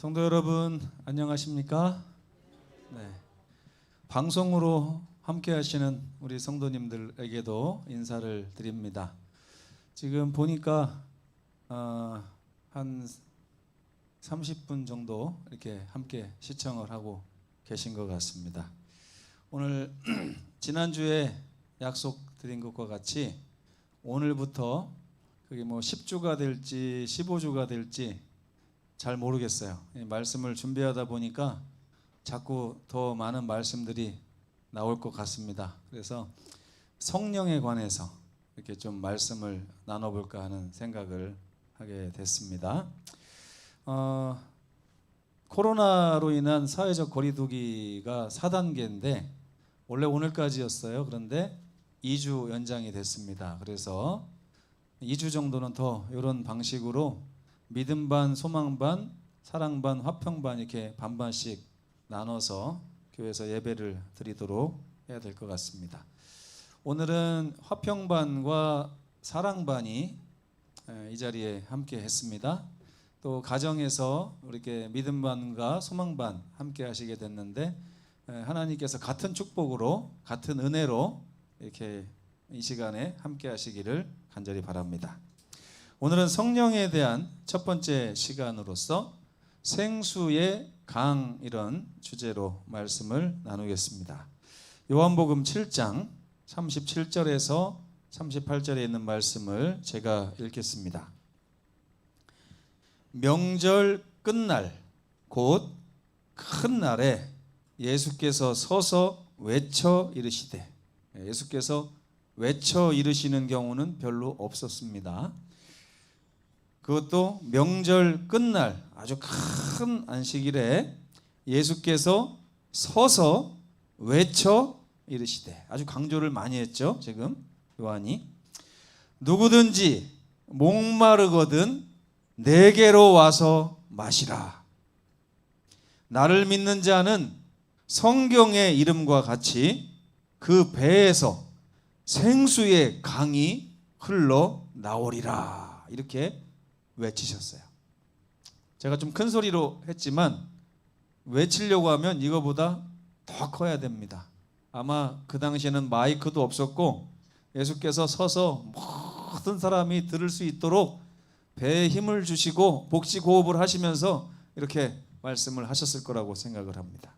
성도 여러분 안녕하십니까? 네. 방송으로 함께 하시는 우리 성도님들에게도 인사를 드립니다. 지금 보니까 한 30분 정도 이렇게 함께 시청을 하고 계신 것 같습니다. 오늘 지난주에 약속드린 것과 같이 오늘부터 그게 뭐 10주가 될지 15주가 될지 잘 모르겠어요. 말씀을 준비하다 보니까 자꾸 더 많은 말씀들이 나올 것 같습니다. 그래서 성령에 관해서 이렇게 좀 말씀을 나눠볼까 하는 생각을 하게 됐습니다. 코로나로 인한 사회적 거리두기가 4단계인데 원래 오늘까지였어요. 그런데 2주 연장이 됐습니다. 그래서 2주 정도는 더 이런 방식으로 믿음 반, 소망 반, 사랑 반, 화평 반 이렇게 반반씩 나눠서 교회에서 예배를 드리도록 해야 될 것 같습니다. 오늘은 화평 반과 사랑 반이 이 자리에 함께 했습니다. 또 가정에서 이렇게 믿음 반과 소망 반 함께 하시게 됐는데 하나님께서 같은 축복으로 같은 은혜로 이렇게 이 시간에 함께 하시기를 간절히 바랍니다. 오늘은 성령에 대한 첫 번째 시간으로서 생수의 강 이런 주제로 말씀을 나누겠습니다. 요한복음 7장 37절에서 38절에 있는 말씀을 제가 읽겠습니다. 명절 끝날 곧 큰 날에 예수께서 서서 외쳐 이르시되, 예수께서 외쳐 이르시는 경우는 별로 없었습니다. 그것도 명절 끝날 아주 큰 안식일에 예수께서 서서 외쳐 이르시되, 아주 강조를 많이 했죠. 지금 요한이 누구든지 목마르거든 내게로 와서 마시라. 나를 믿는 자는 성경의 이름과 같이 그 배에서 생수의 강이 흘러 나오리라. 이렇게 외치셨어요. 제가 좀 큰 소리로 했지만 외치려고 하면 이거보다 더 커야 됩니다. 아마 그 당시에는 마이크도 없었고 예수께서 서서 모든 사람이 들을 수 있도록 배에 힘을 주시고 복식호흡을 하시면서 이렇게 말씀을 하셨을 거라고 생각을 합니다.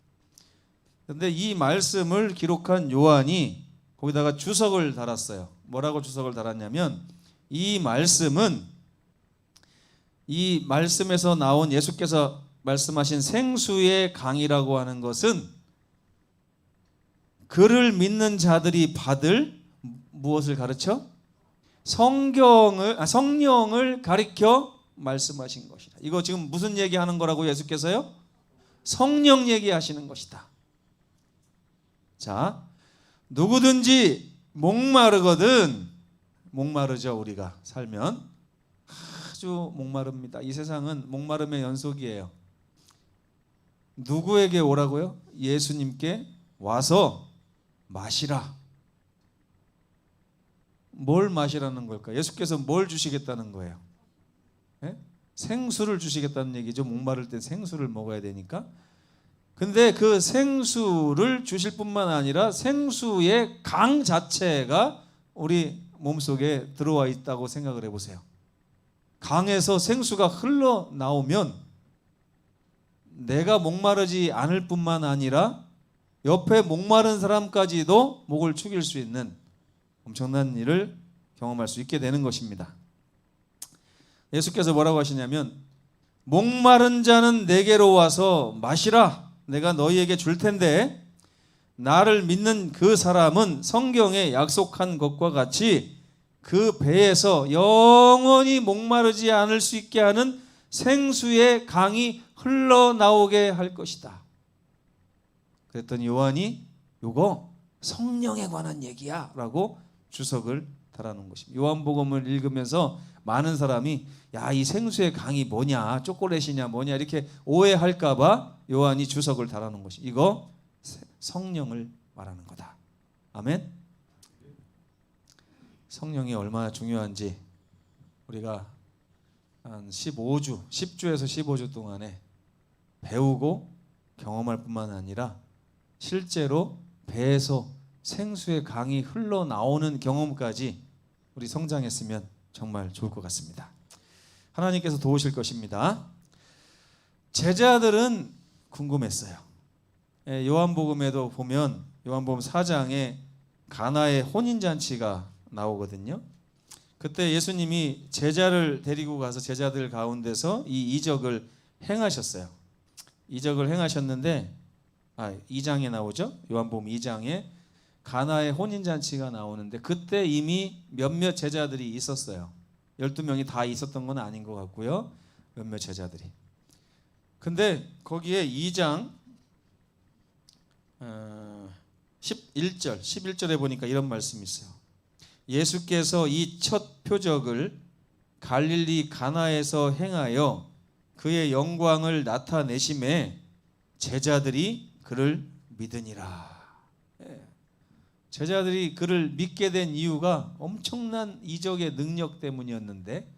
그런데 이 말씀을 기록한 요한이 거기다가 주석을 달았어요. 뭐라고 주석을 달았냐면, 이 말씀은 이 말씀에서 나온 예수께서 말씀하신 생수의 강이라고 하는 것은 그를 믿는 자들이 받을 무엇을 가르쳐? 성령을 가리켜 말씀하신 것이다. 이거 지금 무슨 얘기하는 거라고 예수께서요? 성령 얘기하시는 것이다. 자, 누구든지 목마르거든, 목마르죠. 우리가 살면 아주 목마릅니다. 이 세상은 목마름의 연속이에요. 누구에게 오라고요? 예수님께 와서 마시라. 뭘 마시라는 걸까? 예수께서 뭘 주시겠다는 거예요? 네? 생수를 주시겠다는 얘기죠. 목마를 때 생수를 먹어야 되니까. 근데 그 생수를 주실 뿐만 아니라 생수의 강 자체가 우리 몸속에 들어와 있다고 생각을 해보세요. 강에서 생수가 흘러나오면 내가 목마르지 않을 뿐만 아니라 옆에 목마른 사람까지도 목을 축일 수 있는 엄청난 일을 경험할 수 있게 되는 것입니다. 예수께서 뭐라고 하시냐면, 목마른 자는 내게로 와서 마시라. 내가 너희에게 줄 텐데 나를 믿는 그 사람은 성경에 약속한 것과 같이 그 배에서 영원히 목마르지 않을 수 있게 하는 생수의 강이 흘러나오게 할 것이다. 그랬더니 요한이 요거 성령에 관한 얘기야 라고 주석을 달아놓은 것입니다. 요한복음을 읽으면서 많은 사람이 야, 이 생수의 강이 뭐냐, 초콜릿이냐 뭐냐 이렇게 오해할까 봐 요한이 주석을 달아놓은 것이, 이거 성령을 말하는 거다. 아멘. 성령이 얼마나 중요한지 우리가 한 10주에서 15주 동안에 배우고 경험할 뿐만 아니라 실제로 배에서 생수의 강이 흘러나오는 경험까지 우리 성장했으면 정말 좋을 것 같습니다. 하나님께서 도우실 것입니다. 제자들은 궁금했어요. 요한복음에도 보면 요한복음 4장에 가나의 혼인잔치가 나오거든요. 그때 예수님이 제자를 데리고 가서 제자들 가운데서 이 이적을 행하셨어요. 이적을 행하셨는데 2장에 나오죠. 요한복음 2장에 가나의 혼인잔치가 나오는데 그때 이미 몇몇 제자들이 있었어요. 12명이 다 있었던 건 아닌 것 같고요. 몇몇 제자들이. 근데 거기에 2장 11절에 보니까 이런 말씀이 있어요. 예수께서 이 첫 표적을 갈릴리 가나에서 행하여 그의 영광을 나타내심에 제자들이 그를 믿으니라. 제자들이 그를 믿게 된 이유가 엄청난 이적의 능력 때문이었는데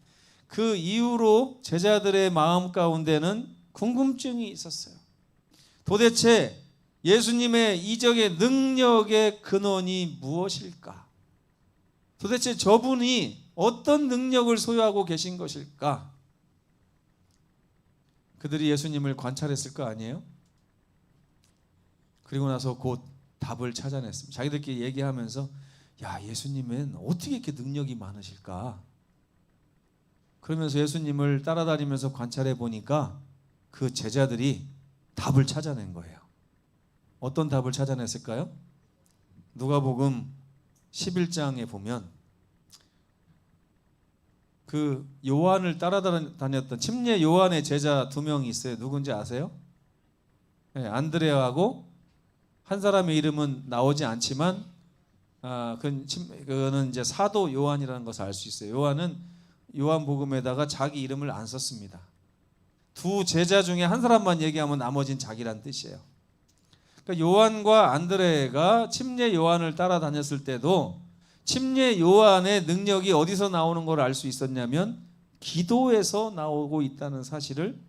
그 이후로 제자들의 마음 가운데는 궁금증이 있었어요. 도대체 예수님의 이적의 능력의 근원이 무엇일까? 도대체 저분이 어떤 능력을 소유하고 계신 것일까? 그들이 예수님을 관찰했을 거 아니에요? 그리고 나서 곧 답을 찾아냈습니다. 자기들끼리 얘기하면서 야, 예수님은 어떻게 이렇게 능력이 많으실까? 그러면서 예수님을 따라다니면서 관찰해 보니까 그 제자들이 답을 찾아낸 거예요. 어떤 답을 찾아냈을까요? 누가복음 11장에 보면 그 요한을 따라다녔던 침례 요한의 제자 2명이 있어요. 누군지 아세요? 네, 안드레아하고 한 사람의 이름은 나오지 않지만 그거는 이제 사도 요한이라는 것을 알 수 있어요. 요한은 요한복음에다가 자기 이름을 안 썼습니다. 두 제자 중에 한 사람만 얘기하면 나머지는 자기란 뜻이에요. 그러니까 요한과 안드레가 침례 요한을 따라다녔을 때도 침례 요한의 능력이 어디서 나오는 걸 알 수 있었냐면 기도에서 나오고 있다는 사실을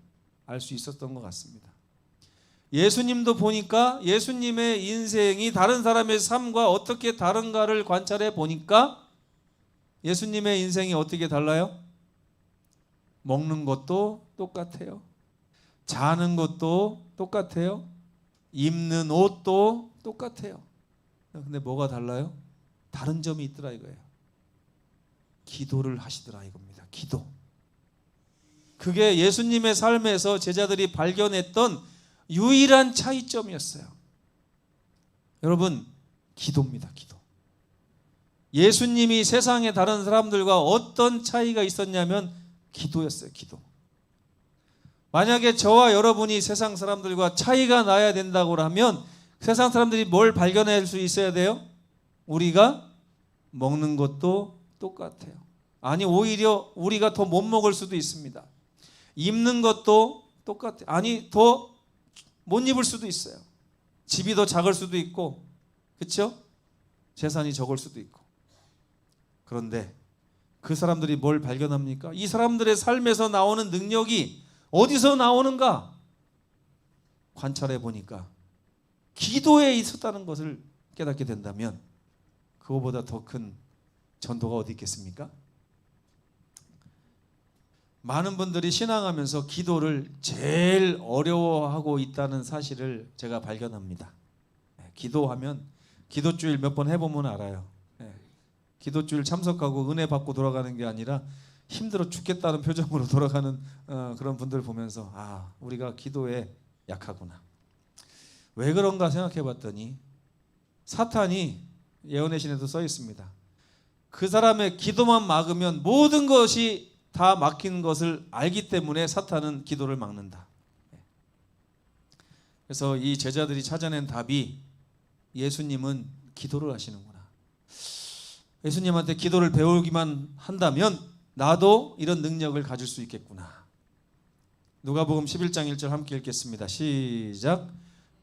알 수 있었던 것 같습니다. 예수님도 보니까 예수님의 인생이 다른 사람의 삶과 어떻게 다른가를 관찰해 보니까 예수님의 인생이 어떻게 달라요? 먹는 것도 똑같아요. 자는 것도 똑같아요. 입는 옷도 똑같아요. 근데 뭐가 달라요? 다른 점이 있더라 이거예요. 기도를 하시더라 이겁니다. 기도. 그게 예수님의 삶에서 제자들이 발견했던 유일한 차이점이었어요. 여러분, 기도입니다. 기도. 예수님이 세상의 다른 사람들과 어떤 차이가 있었냐면 기도였어요. 기도. 만약에 저와 여러분이 세상 사람들과 차이가 나야 된다고 하면 세상 사람들이 뭘 발견할 수 있어야 돼요? 우리가 먹는 것도 똑같아요. 아니 오히려 우리가 더 못 먹을 수도 있습니다. 입는 것도 똑같아요. 아니 더 못 입을 수도 있어요. 집이 더 작을 수도 있고, 그렇죠? 재산이 적을 수도 있고. 그런데 그 사람들이 뭘 발견합니까? 이 사람들의 삶에서 나오는 능력이 어디서 나오는가? 관찰해 보니까 기도에 있었다는 것을 깨닫게 된다면 그거보다 더 큰 전도가 어디 있겠습니까? 많은 분들이 신앙하면서 기도를 제일 어려워하고 있다는 사실을 제가 발견합니다. 기도하면 기도주일 몇 번 해보면 알아요. 기도주일 참석하고 은혜 받고 돌아가는 게 아니라 힘들어 죽겠다는 표정으로 돌아가는 그런 분들 보면서 우리가 기도에 약하구나. 왜 그런가 생각해 봤더니 사탄이 예언의 신에도 써 있습니다. 그 사람의 기도만 막으면 모든 것이 다 막힌 것을 알기 때문에 사탄은 기도를 막는다. 그래서 이 제자들이 찾아낸 답이 예수님은 기도를 하시는구나. 예수님한테 기도를 배우기만 한다면 나도 이런 능력을 가질 수 있겠구나. 누가복음 11장 1절 함께 읽겠습니다. 시작.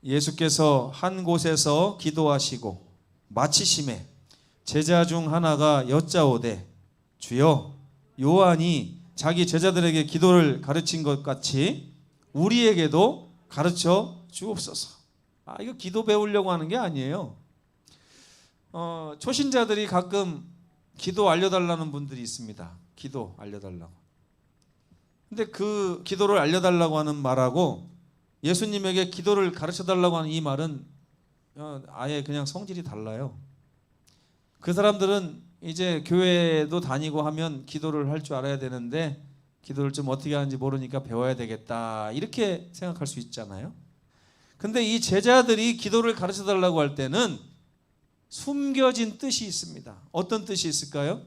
예수께서 한 곳에서 기도하시고 마치심에 제자 중 하나가 여짜오되 주여 요한이 자기 제자들에게 기도를 가르친 것 같이 우리에게도 가르쳐 주옵소서. 이거 기도 배우려고 하는 게 아니에요. 초신자들이 가끔 기도 알려달라는 분들이 있습니다. 기도 알려달라고. 근데 그 기도를 알려달라고 하는 말하고 예수님에게 기도를 가르쳐달라고 하는 이 말은 아예 그냥 성질이 달라요. 그 사람들은 이제 교회도 다니고 하면 기도를 할 줄 알아야 되는데 기도를 좀 어떻게 하는지 모르니까 배워야 되겠다, 이렇게 생각할 수 있잖아요. 근데 이 제자들이 기도를 가르쳐달라고 할 때는 숨겨진 뜻이 있습니다. 어떤 뜻이 있을까요?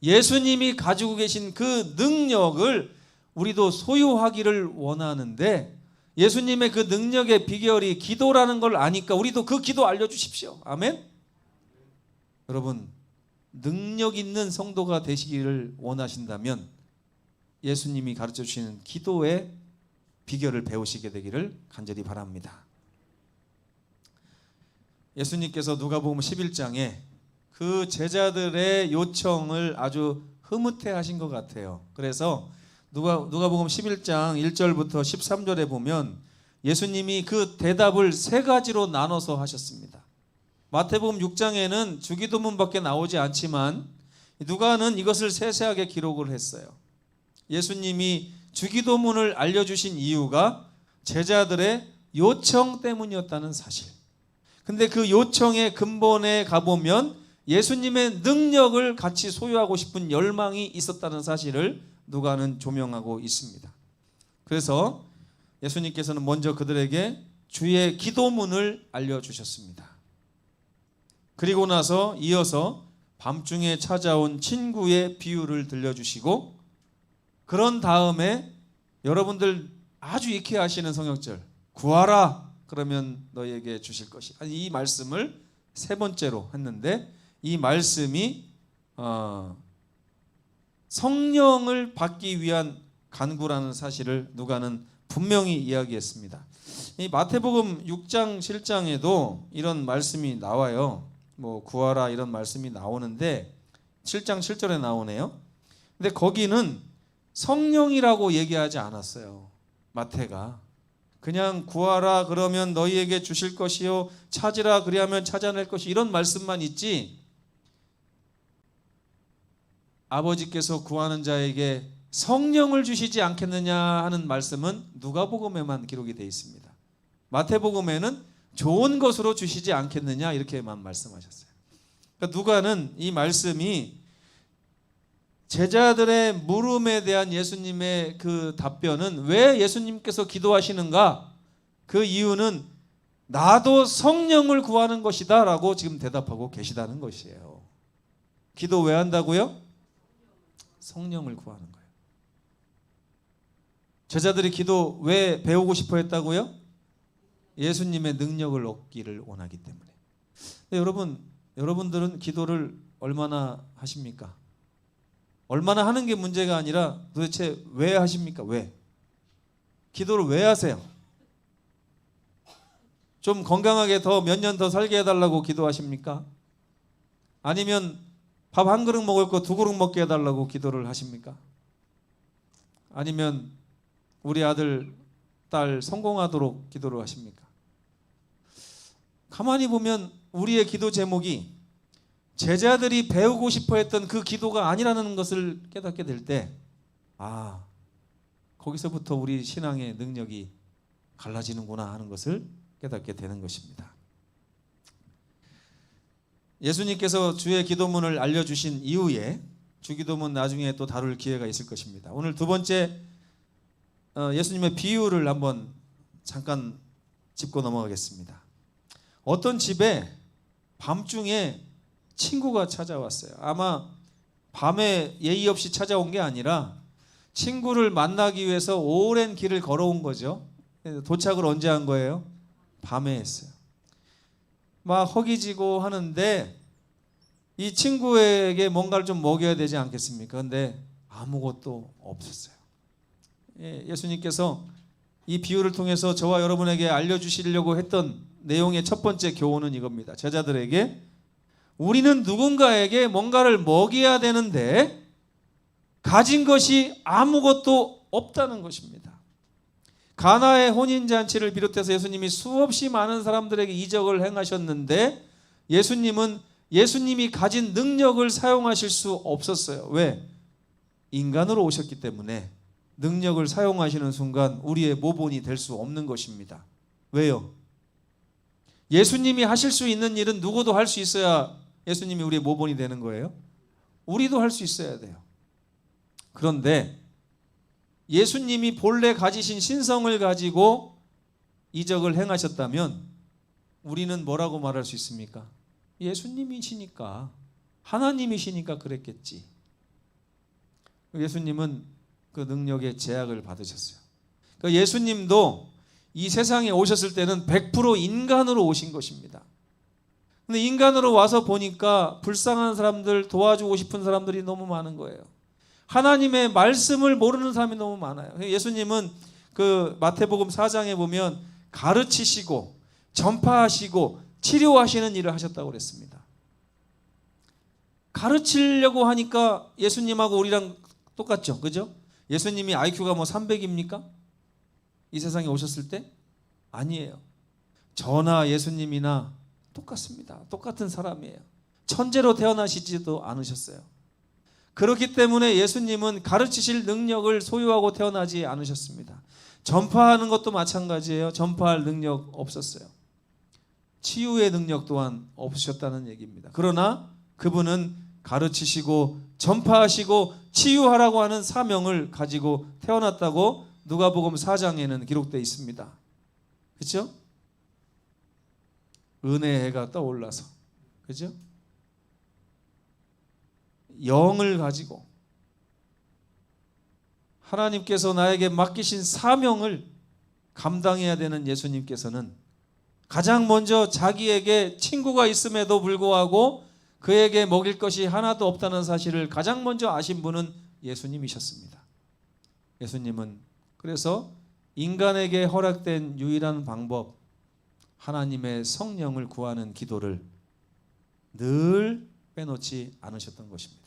예수님이 가지고 계신 그 능력을 우리도 소유하기를 원하는데 예수님의 그 능력의 비결이 기도라는 걸 아니까 우리도 그 기도 알려주십시오. 아멘? 여러분, 능력 있는 성도가 되시기를 원하신다면 예수님이 가르쳐 주시는 기도의 비결을 배우시게 되기를 간절히 바랍니다. 예수님께서 누가복음 11장에 그 제자들의 요청을 아주 흐뭇해 하신 것 같아요. 그래서 누가복음 11장 1절부터 13절에 보면 예수님이 그 대답을 세 가지로 나눠서 하셨습니다. 마태복음 6장에는 주기도문밖에 나오지 않지만 누가는 이것을 세세하게 기록을 했어요. 예수님이 주기도문을 알려주신 이유가 제자들의 요청 때문이었다는 사실. 근데 그 요청의 근본에 가보면 예수님의 능력을 같이 소유하고 싶은 열망이 있었다는 사실을 누가는 조명하고 있습니다. 그래서 예수님께서는 먼저 그들에게 주의 기도문을 알려주셨습니다. 그리고 나서 이어서 밤중에 찾아온 친구의 비유를 들려주시고, 그런 다음에 여러분들 아주 익히 아시는 성역절, 구하라 그러면 너희에게 주실 것이, 이 말씀을 세 번째로 했는데, 이 말씀이 성령을 받기 위한 간구라는 사실을 누가는 분명히 이야기했습니다. 이 마태복음 6장 7장에도 이런 말씀이 나와요. 뭐 구하라 이런 말씀이 나오는데 7장 7절에 나오네요. 근데 거기는 성령이라고 얘기하지 않았어요. 마태가 그냥 구하라 그러면 너희에게 주실 것이요, 찾으라 그리하면 찾아낼 것이, 이런 말씀만 있지 아버지께서 구하는 자에게 성령을 주시지 않겠느냐 하는 말씀은 누가복음에만 기록이 되어 있습니다. 마태복음에는 좋은 것으로 주시지 않겠느냐 이렇게만 말씀하셨어요. 그러니까 누가는 이 말씀이 제자들의 물음에 대한 예수님의 그 답변은, 왜 예수님께서 기도하시는가, 그 이유는 나도 성령을 구하는 것이다 라고 지금 대답하고 계시다는 것이에요. 기도 왜 한다고요? 성령을 구하는 거예요. 제자들이 기도 왜 배우고 싶어 했다고요? 예수님의 능력을 얻기를 원하기 때문에. 여러분들은 기도를 얼마나 하십니까? 얼마나 하는 게 문제가 아니라 도대체 왜 하십니까? 왜? 기도를 왜 하세요? 좀 건강하게 더 몇 년 더 살게 해달라고 기도하십니까? 아니면 밥 한 그릇 먹을 거 두 그릇 먹게 해달라고 기도를 하십니까? 아니면 우리 아들, 딸 성공하도록 기도를 하십니까? 가만히 보면 우리의 기도 제목이 제자들이 배우고 싶어 했던 그 기도가 아니라는 것을 깨닫게 될 때, 거기서부터 우리 신앙의 능력이 갈라지는구나 하는 것을 깨닫게 되는 것입니다. 예수님께서 주의 기도문을 알려주신 이후에 주기도문 나중에 또 다룰 기회가 있을 것입니다. 오늘 두 번째 예수님의 비유를 한번 잠깐 짚고 넘어가겠습니다. 어떤 집에 밤중에 친구가 찾아왔어요. 아마 밤에 예의 없이 찾아온 게 아니라 친구를 만나기 위해서 오랜 길을 걸어온 거죠. 도착을 언제 한 거예요? 밤에 했어요. 막 허기지고 하는데 이 친구에게 뭔가를 좀 먹여야 되지 않겠습니까? 그런데 아무것도 없었어요. 예수님께서 이 비유를 통해서 저와 여러분에게 알려주시려고 했던 내용의 첫 번째 교훈은 이겁니다. 제자들에게 우리는 누군가에게 뭔가를 먹여야 되는데 가진 것이 아무것도 없다는 것입니다. 가나의 혼인잔치를 비롯해서 예수님이 수없이 많은 사람들에게 이적을 행하셨는데 예수님이 가진 능력을 사용하실 수 없었어요. 왜? 인간으로 오셨기 때문에 능력을 사용하시는 순간 우리의 모본이 될 수 없는 것입니다. 왜요? 예수님이 하실 수 있는 일은 누구도 할 수 있어야 예수님이 우리의 모본이 되는 거예요? 우리도 할 수 있어야 돼요. 그런데 예수님이 본래 가지신 신성을 가지고 이적을 행하셨다면 우리는 뭐라고 말할 수 있습니까? 예수님이시니까, 하나님이시니까 그랬겠지. 예수님은 그 능력의 제약을 받으셨어요. 그러니까 예수님도 이 세상에 오셨을 때는 100% 인간으로 오신 것입니다. 근데 인간으로 와서 보니까 불쌍한 사람들, 도와주고 싶은 사람들이 너무 많은 거예요. 하나님의 말씀을 모르는 사람이 너무 많아요. 예수님은 그 마태복음 4장에 보면 가르치시고 전파하시고 치료하시는 일을 하셨다고 그랬습니다. 가르치려고 하니까 예수님하고 우리랑 똑같죠, 그죠? 예수님이 IQ가 뭐 300입니까? 이 세상에 오셨을 때? 아니에요. 저나 예수님이나 똑같습니다. 똑같은 사람이에요. 천재로 태어나시지도 않으셨어요. 그렇기 때문에 예수님은 가르치실 능력을 소유하고 태어나지 않으셨습니다. 전파하는 것도 마찬가지예요. 전파할 능력 없었어요. 치유의 능력 또한 없으셨다는 얘기입니다. 그러나 그분은 가르치시고 전파하시고 치유하라고 하는 사명을 가지고 태어났다고 누가복음 4장에는 기록되어 있습니다. 그렇죠? 은혜의 해가 떠올라서, 그렇죠? 영을 가지고 하나님께서 나에게 맡기신 사명을 감당해야 되는 예수님께서는 가장 먼저 자기에게 친구가 있음에도 불구하고 그에게 먹일 것이 하나도 없다는 사실을 가장 먼저 아신 분은 예수님이셨습니다. 예수님은 그래서 인간에게 허락된 유일한 방법, 하나님의 성령을 구하는 기도를 늘 빼놓지 않으셨던 것입니다.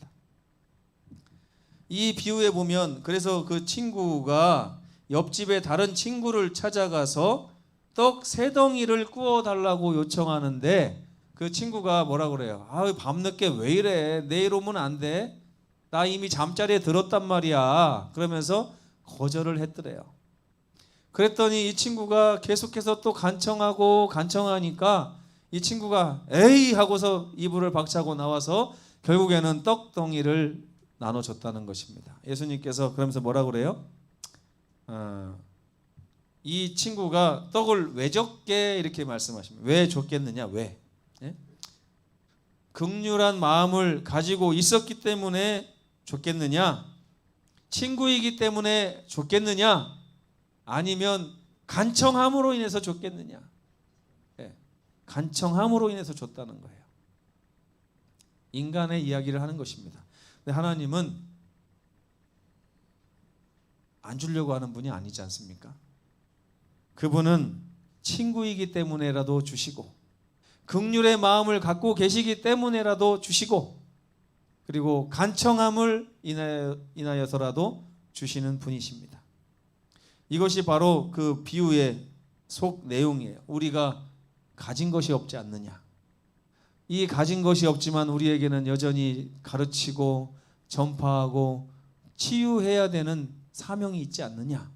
이 비유에 보면 그래서 그 친구가 옆집에 다른 친구를 찾아가서 떡 3덩이를 구워달라고 요청하는데 그 친구가 뭐라 그래요? 밤늦게 왜 이래? 내일 오면 안 돼? 나 이미 잠자리에 들었단 말이야. 그러면서 거절을 했더래요. 그랬더니 이 친구가 계속해서 또 간청하니까 이 친구가 에이 하고서 이불을 박차고 나와서 결국에는 떡덩이를 나눠줬다는 것입니다. 예수님께서 그러면서 뭐라 그래요? 이 친구가 떡을 왜 줬게 이렇게 말씀하십니다. 왜 줬겠느냐? 왜? 예? 긍휼한 마음을 가지고 있었기 때문에 줬겠느냐? 친구이기 때문에 줬겠느냐? 아니면 간청함으로 인해서 줬겠느냐? 예, 간청함으로 인해서 줬다는 거예요. 인간의 이야기를 하는 것입니다. 근데 하나님은 안 주려고 하는 분이 아니지 않습니까? 그분은 친구이기 때문에라도 주시고 긍휼의 마음을 갖고 계시기 때문에라도 주시고 그리고 간청함을 인하여서라도 주시는 분이십니다. 이것이 바로 그 비유의 속 내용이에요. 우리가 가진 것이 없지 않느냐. 이 가진 것이 없지만 우리에게는 여전히 가르치고 전파하고 치유해야 되는 사명이 있지 않느냐.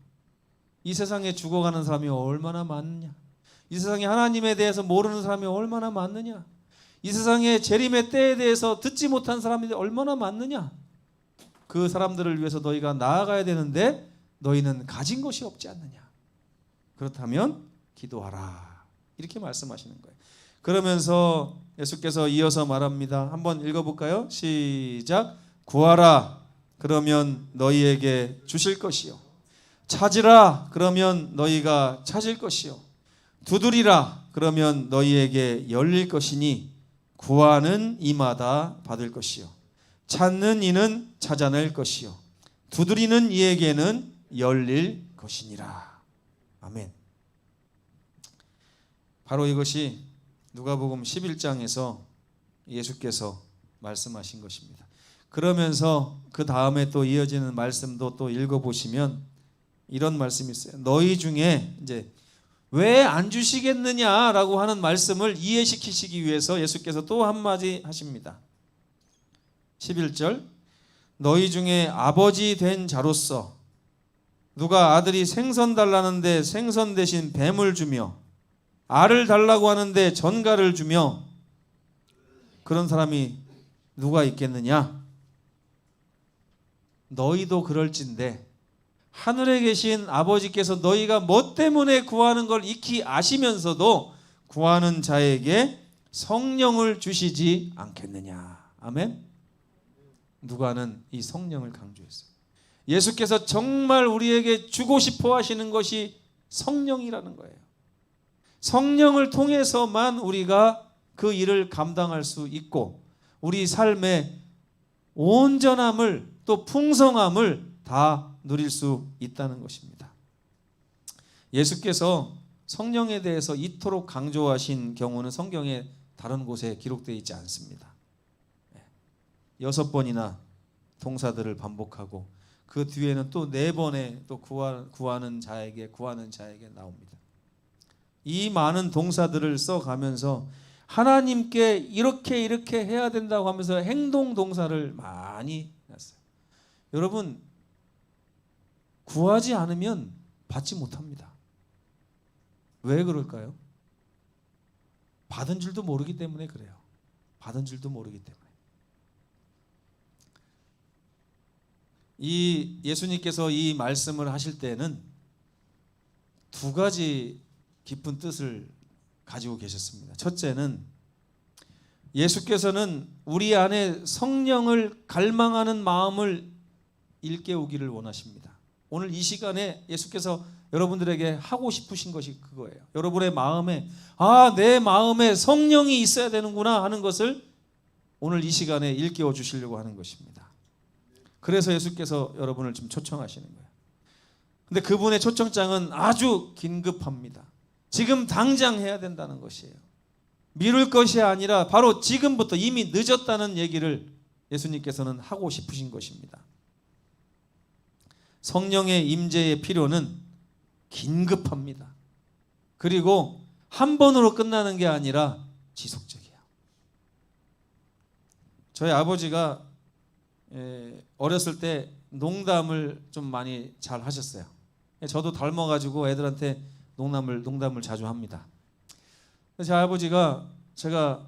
이 세상에 죽어가는 사람이 얼마나 많느냐. 이 세상에 하나님에 대해서 모르는 사람이 얼마나 많느냐. 이 세상에 재림의 때에 대해서 듣지 못한 사람이 얼마나 많느냐. 그 사람들을 위해서 너희가 나아가야 되는데 너희는 가진 것이 없지 않느냐. 그렇다면 기도하라. 이렇게 말씀하시는 거예요. 그러면서 예수께서 이어서 말합니다. 한번 읽어볼까요? 시작. 구하라. 그러면 너희에게 주실 것이요. 찾으라. 그러면 너희가 찾을 것이요. 두드리라. 그러면 너희에게 열릴 것이니 구하는 이마다 받을 것이요. 찾는 이는 찾아낼 것이요. 두드리는 이에게는 열릴 것이니라. 아멘. 바로 이것이 누가복음 11장에서 예수께서 말씀하신 것입니다. 그러면서 그 다음에 또 이어지는 말씀도 또 읽어보시면 이런 말씀이 있어요. 너희 중에 이제 왜 안 주시겠느냐라고 하는 말씀을 이해시키시기 위해서 예수께서 또 한마디 하십니다. 11절 너희 중에 아버지 된 자로서 누가 아들이 생선 달라는데 생선 대신 뱀을 주며 알을 달라고 하는데 전갈을 주며 그런 사람이 누가 있겠느냐? 너희도 그럴진데 하늘에 계신 아버지께서 너희가 뭐 때문에 구하는 걸 익히 아시면서도 구하는 자에게 성령을 주시지 않겠느냐. 아멘. 누가는 이 성령을 강조했어요. 예수께서 정말 우리에게 주고 싶어 하시는 것이 성령이라는 거예요. 성령을 통해서만 우리가 그 일을 감당할 수 있고 우리 삶의 온전함을 또 풍성함을 다 누릴 수 있다는 것입니다. 예수께서 성령에 대해서 이토록 강조하신 경우는 성경의 다른 곳에 기록되어 있지 않습니다. 6번이나 동사들을 반복하고 그 뒤에는 또 4번의 또 구하는 자에게 나옵니다. 이 많은 동사들을 써가면서 하나님께 이렇게 해야 된다고 하면서 행동 동사를 많이 했어요. 여러분, 구하지 않으면 받지 못합니다. 왜 그럴까요? 받은 줄도 모르기 때문에 그래요. 받은 줄도 모르기 때문에. 이 예수님께서 이 말씀을 하실 때는 두 가지 깊은 뜻을 가지고 계셨습니다. 첫째는 예수께서는 우리 안에 성령을 갈망하는 마음을 일깨우기를 원하십니다. 오늘 이 시간에 예수께서 여러분들에게 하고 싶으신 것이 그거예요. 여러분의 마음에 내 마음에 성령이 있어야 되는구나 하는 것을 오늘 이 시간에 일깨워 주시려고 하는 것입니다. 그래서 예수께서 여러분을 지금 초청하시는 거예요. 근데 그분의 초청장은 아주 긴급합니다. 지금 당장 해야 된다는 것이에요. 미룰 것이 아니라 바로 지금부터 이미 늦었다는 얘기를 예수님께서는 하고 싶으신 것입니다. 성령의 임재의 필요는 긴급합니다. 그리고 한 번으로 끝나는 게 아니라 지속적이에요. 저희 아버지가 어렸을 때 농담을 좀 많이 잘 하셨어요. 저도 닮아가지고 애들한테 농담을 자주 합니다. 제 아버지가 제가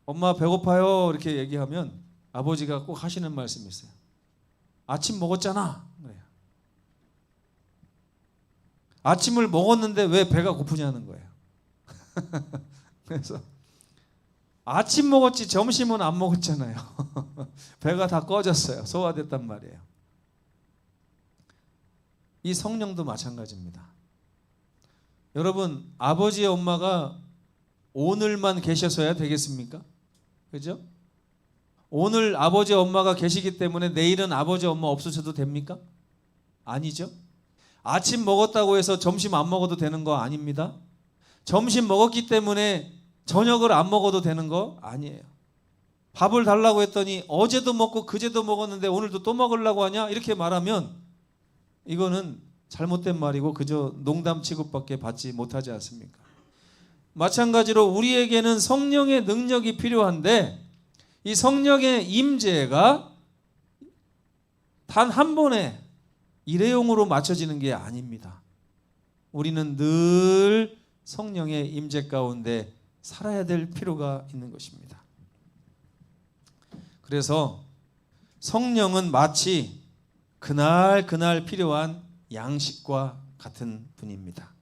엄마 배고파요 이렇게 얘기하면 아버지가 꼭 하시는 말씀이 있어요. 아침 먹었잖아. 그래요. 아침을 먹었는데 왜 배가 고프냐는 거예요. 그래서 아침 먹었지 점심은 안 먹었잖아요. 배가 다 꺼졌어요. 소화됐단 말이에요. 이 성령도 마찬가지입니다. 여러분, 아버지 엄마가 오늘만 계셔서야 되겠습니까? 그죠? 오늘 아버지 엄마가 계시기 때문에 내일은 아버지 엄마 없으셔도 됩니까? 아니죠. 아침 먹었다고 해서 점심 안 먹어도 되는 거 아닙니다. 점심 먹었기 때문에 저녁을 안 먹어도 되는 거 아니에요. 밥을 달라고 했더니 어제도 먹고 그제도 먹었는데 오늘도 또 먹으려고 하냐? 이렇게 말하면 이거는 잘못된 말이고 그저 농담 취급밖에 받지 못하지 않습니까? 마찬가지로 우리에게는 성령의 능력이 필요한데 이 성령의 임재가 단 한 번에 일회용으로 맞춰지는 게 아닙니다. 우리는 늘 성령의 임재 가운데 살아야 될 필요가 있는 것입니다. 그래서 성령은 마치 그날 필요한 양식과 같은 분입니다.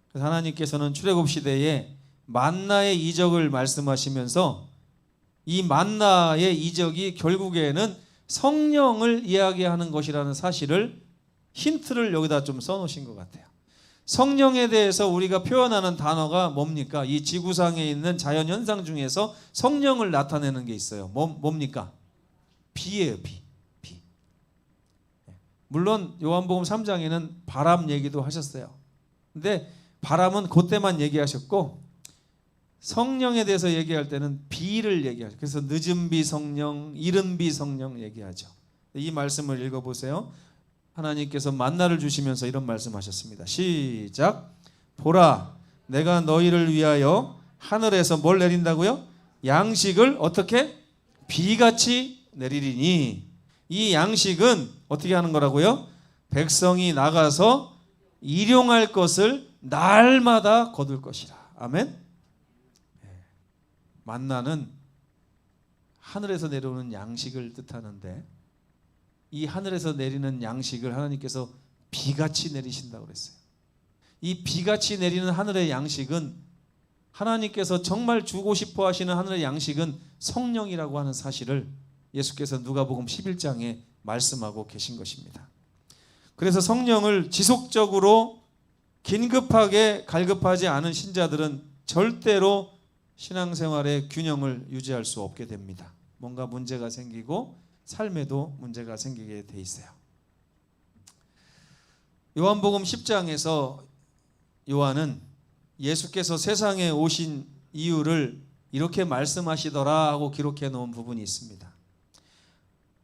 그래서 하나님께서는 출애굽 시대에 만나의 이적을 말씀하시면서 이 만나의 이적이 결국에는 성령을 이야기하는 것이라는 사실을 힌트를 여기다 좀 써놓으신 것 같아요. 성령에 대해서 우리가 표현하는 단어가 뭡니까? 이 지구상에 있는 자연현상 중에서 성령을 나타내는 게 있어요. 뭡니까? 비예요. 비. 물론 요한복음 3장에는 바람 얘기도 하셨어요. 근데 바람은 그때만 얘기하셨고 성령에 대해서 얘기할 때는 비를 얘기하죠. 그래서 늦은 비 성령, 이른 비 성령 얘기하죠. 이 말씀을 읽어보세요. 하나님께서 만나를 주시면서 이런 말씀하셨습니다. 시작. 보라, 내가 너희를 위하여 하늘에서 뭘 내린다고요? 양식을 어떻게? 비같이 내리리니. 이 양식은 어떻게 하는 거라고요? 백성이 나가서 일용할 것을 날마다 거둘 것이라. 아멘. 만나는 하늘에서 내려오는 양식을 뜻하는데, 이 하늘에서 내리는 양식을 하나님께서 비같이 내리신다고 그랬어요. 이 비같이 내리는 하늘의 양식은, 하나님께서 정말 주고 싶어 하시는 하늘의 양식은 성령이라고 하는 사실을 예수께서 누가복음 11장에 말씀하고 계신 것입니다. 그래서 성령을 지속적으로 긴급하게 갈급하지 않은 신자들은 절대로 신앙생활의 균형을 유지할 수 없게 됩니다. 뭔가 문제가 생기고 삶에도 문제가 생기게 돼 있어요. 요한복음 10장에서 요한은 예수께서 세상에 오신 이유를 이렇게 말씀하시더라 하고 기록해 놓은 부분이 있습니다.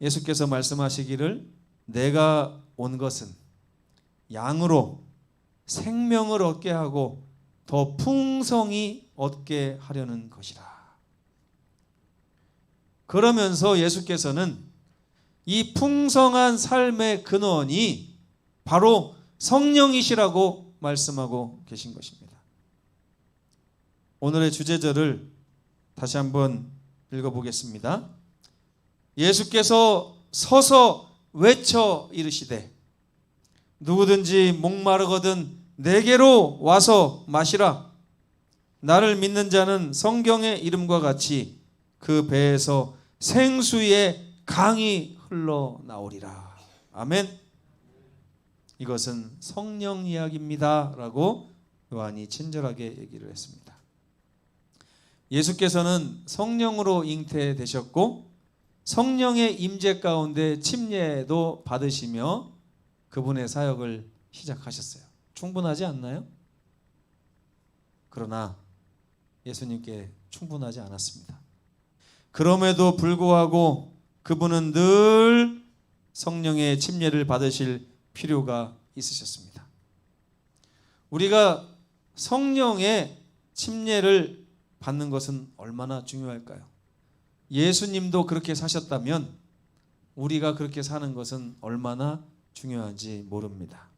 예수께서 말씀하시기를 내가 온 것은 양으로 생명을 얻게 하고 더 풍성히 얻게 하려는 것이라. 그러면서 예수께서는 이 풍성한 삶의 근원이 바로 성령이시라고 말씀하고 계신 것입니다. 오늘의 주제절을 다시 한번 읽어보겠습니다. 예수께서 서서 외쳐 이르시되 누구든지 목마르거든 내게로 와서 마시라. 나를 믿는 자는 성경의 이름과 같이 그 배에서 생수의 강이 흘러나오리라. 아멘. 이것은 성령 이야기입니다 라고 요한이 친절하게 얘기를 했습니다. 예수께서는 성령으로 잉태되셨고 성령의 임재 가운데 침례도 받으시며 그분의 사역을 시작하셨어요. 충분하지 않나요? 그러나 예수님께 충분하지 않았습니다. 그럼에도 불구하고 그분은 늘 성령의 침례를 받으실 필요가 있으셨습니다. 우리가 성령의 침례를 받는 것은 얼마나 중요할까요? 예수님도 그렇게 사셨다면 우리가 그렇게 사는 것은 얼마나 중요한지 모릅니다.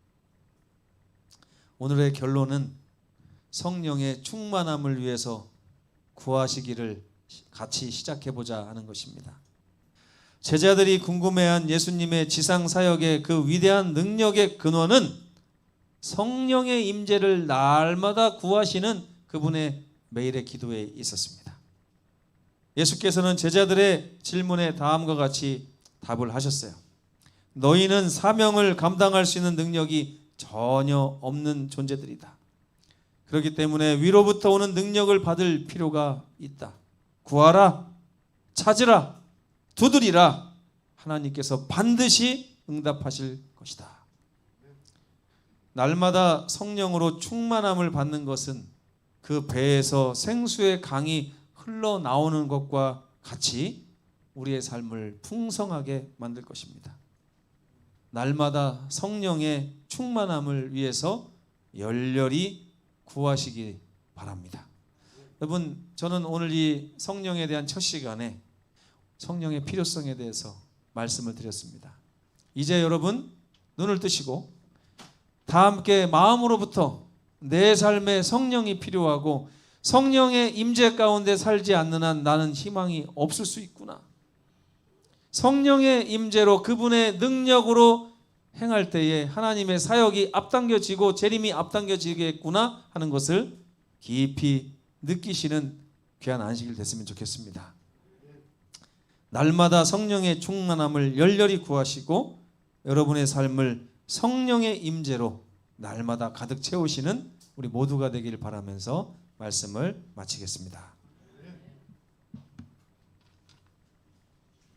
오늘의 결론은 성령의 충만함을 위해서 구하시기를 같이 시작해보자 하는 것입니다. 제자들이 궁금해한 예수님의 지상사역의 그 위대한 능력의 근원은 성령의 임재를 날마다 구하시는 그분의 매일의 기도에 있었습니다. 예수께서는 제자들의 질문에 다음과 같이 답을 하셨어요. 너희는 사명을 감당할 수 있는 능력이 전혀 없는 존재들이다. 그렇기 때문에 위로부터 오는 능력을 받을 필요가 있다. 구하라, 찾으라, 두드리라. 하나님께서 반드시 응답하실 것이다. 날마다 성령으로 충만함을 받는 것은 그 배에서 생수의 강이 흘러나오는 것과 같이 우리의 삶을 풍성하게 만들 것입니다. 날마다 성령의 충만함을 위해서 열렬히 구하시기 바랍니다. 여러분, 저는 오늘 이 성령에 대한 첫 시간에 성령의 필요성에 대해서 말씀을 드렸습니다. 이제 여러분 눈을 뜨시고 다 함께 마음으로부터 내 삶에 성령이 필요하고 성령의 임재 가운데 살지 않는 한 나는 희망이 없을 수 있구나. 성령의 임재로 그분의 능력으로 행할 때에 하나님의 사역이 앞당겨지고 재림이 앞당겨지겠구나 하는 것을 깊이 느끼시는 귀한 안식일 됐으면 좋겠습니다. 날마다 성령의 충만함을 열렬히 구하시고 여러분의 삶을 성령의 임재로 날마다 가득 채우시는 우리 모두가 되기를 바라면서 말씀을 마치겠습니다.